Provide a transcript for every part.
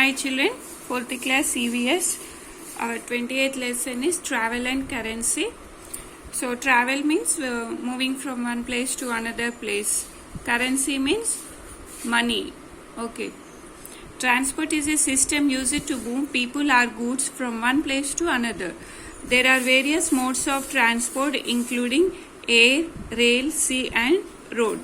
Hi children, 4th class CVS. Our 28th lesson is travel and currency. So travel means moving from one place to another place. Currency means money. Okay. Transport is a system used to move people or goods from one place to another. There are various modes of transport including air, rail, sea and road.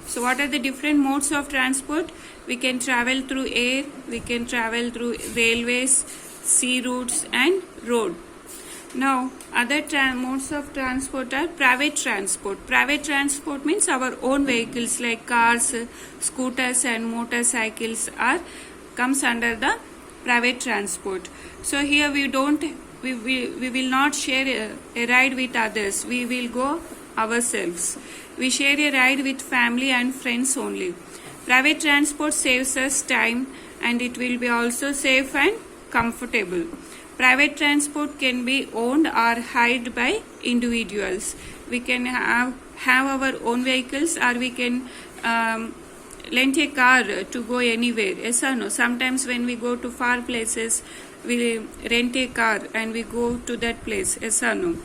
So what are the different modes of transport? We can travel through air, we can travel through railways, sea routes and road. Now other modes of transport are private transport. Private transport means our own vehicles like cars, scooters and motorcycles comes under the private transport. So here we will not share a ride with others. We will go ourselves. We share a ride with family and friends only. Private transport saves us time and it will be also safe and comfortable. Private transport can be owned or hired by individuals. We can have our own vehicles or we can rent a car to go anywhere. Yes or no? Sometimes when we go to far places, we rent a car and we go to that place. Yes or no?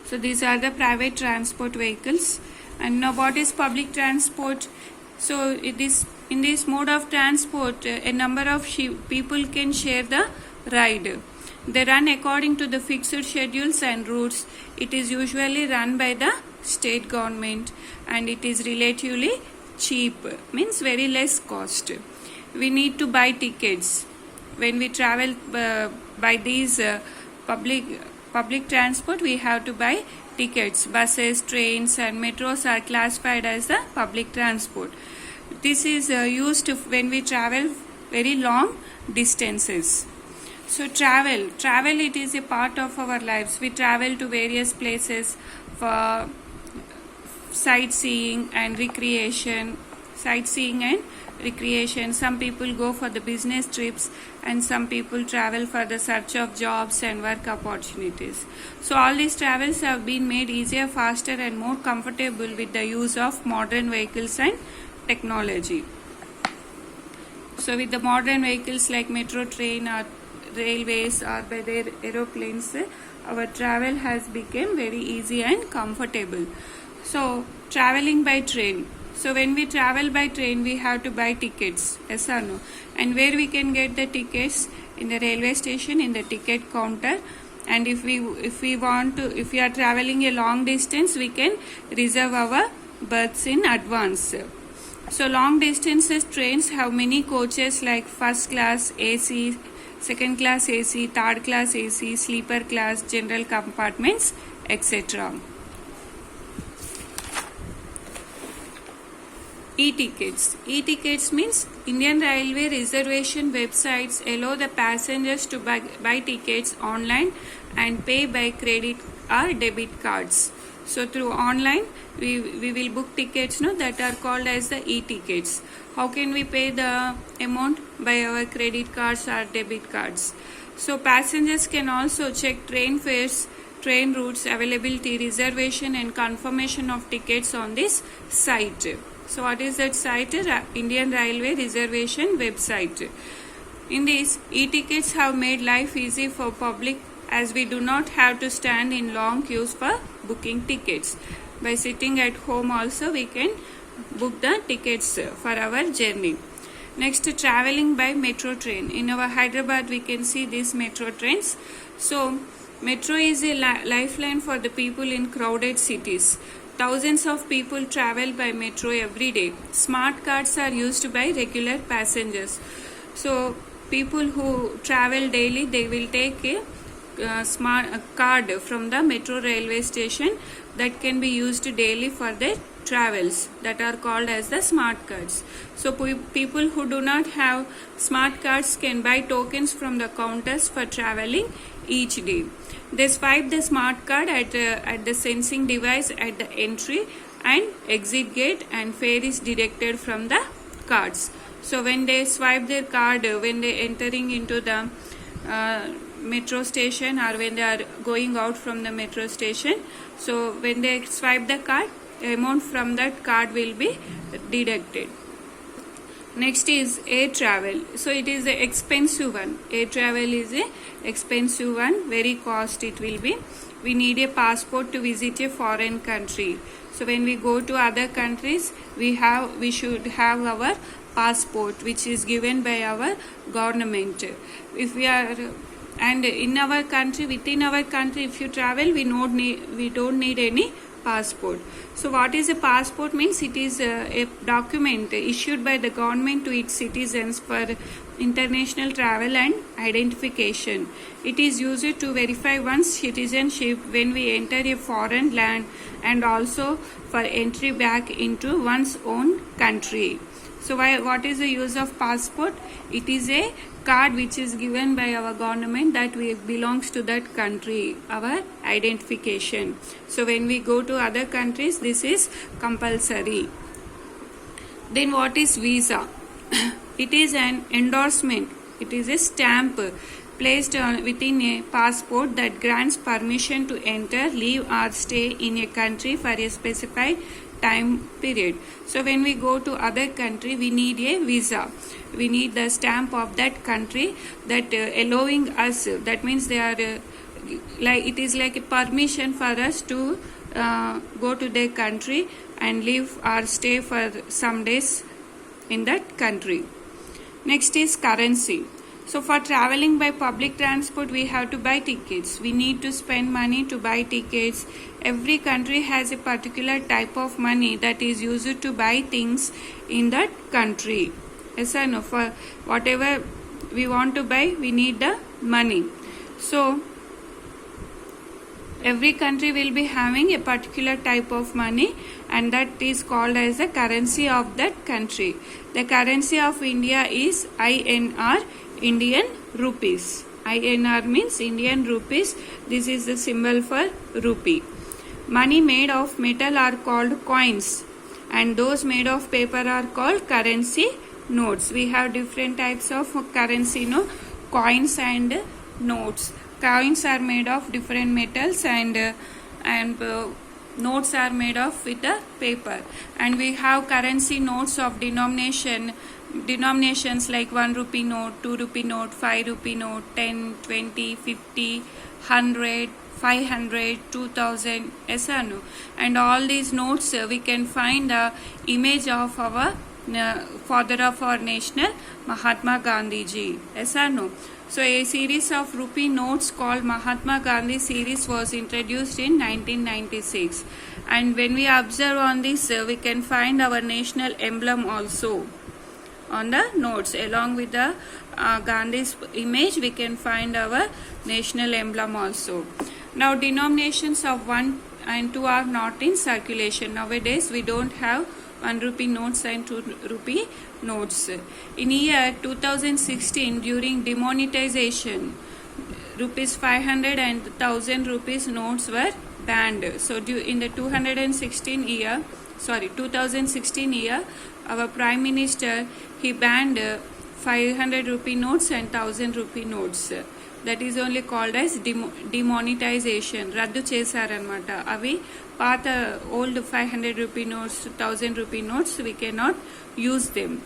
So these are the private transport vehicles. And now what is public transport? So in this mode of transport, a number of people can share the ride. They run according to the fixed schedules and routes. It is usually run by the state government and it is relatively cheap, means very less cost. We need to buy tickets. When we travel by these public transport, we have to buy tickets. Buses, trains and metros are classified as the public transport. This is used when we travel very long distances. So travel it is a part of our lives. We travel to various places for sightseeing and recreation. Some people go for the business trips and some people travel for the search of jobs and work opportunities. So all these travels have been made easier, faster and more comfortable with the use of modern vehicles and technology. So with the modern vehicles like metro train or railways or by their aeroplanes, our travel has become very easy and comfortable. So traveling by train. So when we travel by train, we have to buy tickets. Yes or no? And where we can get the tickets? In the railway station, in the ticket counter. And if we are traveling a long distance, we can reserve our berths in advance. So long distances trains have many coaches like first class AC, second class AC, third class AC, sleeper class, general compartments, etc. E-tickets. E-tickets means Indian Railway reservation websites allow the passengers to buy tickets online and pay by credit or debit cards. So through online, we will book tickets that are called as the e-tickets. How can we pay the amount? By our credit cards or debit cards. So passengers can also check train fares, train routes, availability, reservation and confirmation of tickets on this site. So what is that site? Indian Railway reservation website. In this, e-tickets have made life easy for public as we do not have to stand in long queues for booking tickets. By sitting at home also we can book the tickets for our journey. Next, traveling by metro train. In our Hyderabad we can see these metro trains. So metro is a lifeline for the people in crowded cities. Thousands of people travel by metro every day. Smart cards are used by regular passengers. So people who travel daily, they will take a smart card from the metro railway station that can be used daily for their travels, that are called as the smart cards. So people who do not have smart cards can buy tokens from the counters for traveling each day. They swipe the smart card at the sensing device at the entry and exit gate and fare is deducted from the cards. So when they swipe their card, when they entering into the metro station or when they are going out from the metro station, so when they swipe the card, amount from that card will be deducted. Next is air travel. So it is the expensive one. Air travel is a expensive one, very cost it will be. We need a passport to visit a foreign country. So when we go to other countries, we should have our passport, which is given by our government. If we are and in our country, within our country, if you travel, we don't need any passport. So what is a passport means? It is a document issued by the government to its citizens for international travel and identification. It is used to verify one's citizenship when we enter a foreign land and also for entry back into one's own country. So what is the use of passport? It is a card which is given by our government that we belongs to that country, our identification. So when we go to other countries, this is compulsory. Then what is visa? It is an endorsement. It is a stamp placed within a passport that grants permission to enter, live or stay in a country for a specified time period. So when we go to other country, we need a visa. We need the stamp of that country that allowing us, that means they are like it is like a permission for us to go to their country and live or stay for some days in that country. Next is currency. So for traveling by public transport, we have to buy tickets. We need to spend money to buy tickets. Every country has a particular type of money that is used to buy things in that country. Yes or no? For whatever we want to buy, we need the money. So every country will be having a particular type of money, and that is called as the currency of that country. The currency of India is INR, Indian rupees. INR means Indian rupees. This is the symbol for rupee. Money made of metal are called coins, and those made of paper are called currency notes. We have different types of currency, coins and notes. Coins are made of different metals, and notes are made of with the paper. And we have currency notes of denominations like 1 rupee note, 2 rupee note, 5 rupee note, 10, 20, 50, 100, 500, 2000, yes or no? And all these notes we can find the image of our father of our nation, Mahatma Gandhi ji, yes or no? So a series of rupee notes called Mahatma Gandhi series was introduced in 1996. And when we observe on this, we can find our national emblem also on the notes. Along with the Gandhi's image, we can find our national emblem also. Now denominations of 1 and 2 are not in circulation. Nowadays we don't have 1 rupee notes and 2 rupee notes. In year 2016, during demonetization, rupees 500 and 1000 rupees notes were banned. So in the 2016 year, our Prime Minister, he banned 500 rupee notes and 1000 rupee notes. That is only called as demonetization. Raddu chesaranamata. Avi paata old 500 rupee notes, 1000 rupee notes, we cannot use them.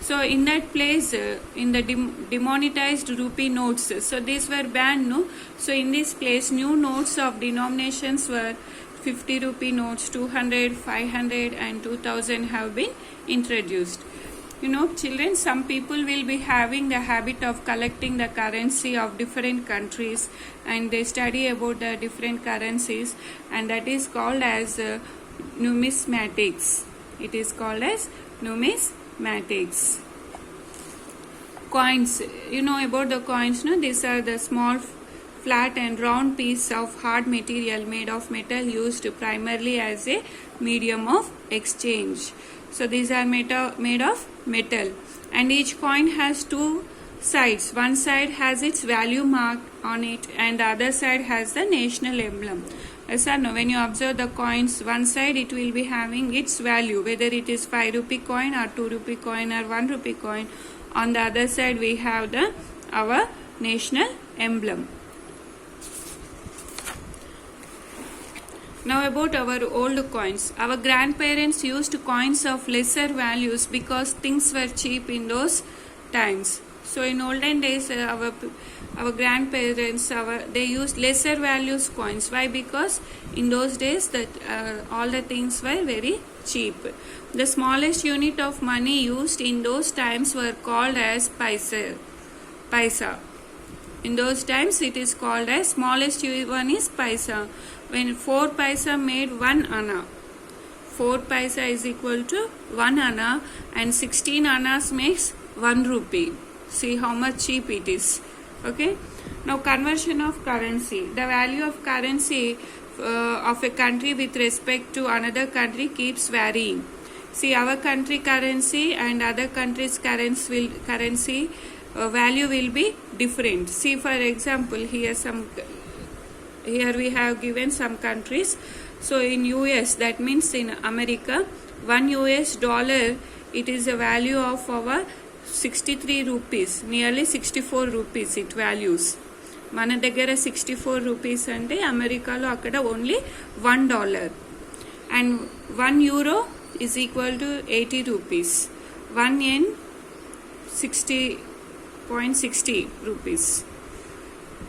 So in that place, in the demonetized rupee notes, so these were banned, no? So in this place, new notes of denominations were 50 rupee notes, 200, 500 and 2000 have been introduced. Children, some people will be having the habit of collecting the currency of different countries, and they study about the different currencies, and that is called as numismatics. It is called as numismatics. Coins, about the coins, no? These are the small flat and round piece of hard material made of metal used primarily as a medium of exchange. So these are made of metal, and each coin has two sides. One side has its value mark on it, and the other side has the national emblem. Yes or no? When you observe the coins, one side it will be having its value, whether it is 5 rupee coin or 2 rupee coin or 1 rupee coin. On the other side we have our national emblem. Now about our old coins. Our grandparents used coins of lesser values because things were cheap in those times. So in olden days, our grandparents they used lesser values coins. Why? Because in those days that all the things were very cheap. The smallest unit of money used in those times were called as paisa. In those times it is called as smallest one is paisa. When 4 paisa made 1 anna. 4 paisa is equal to 1 anna, and 16 annas makes 1 rupee. See how much cheap it is. Okay. Now conversion of currency. The value of currency of a country with respect to another country keeps varying. See, our country currency and other countries' currency value will be different. See, for example, here we have given some countries. So in US, that means in America, 1 US dollar, it is a value of our 63 rupees, nearly 64 rupees it values. మన దగ్గర 64 rupees అంటే అమెరికాలో అక్కడ only $1. And 1 euro is equal to 80 rupees. 1 yen 60.60 rupees.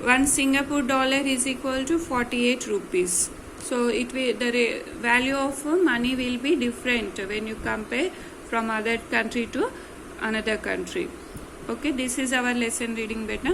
1 Singapore dollar is equal to 48 rupees. So the value of money will be different when you compare from other country to another country. Okay, this is our lesson reading beta.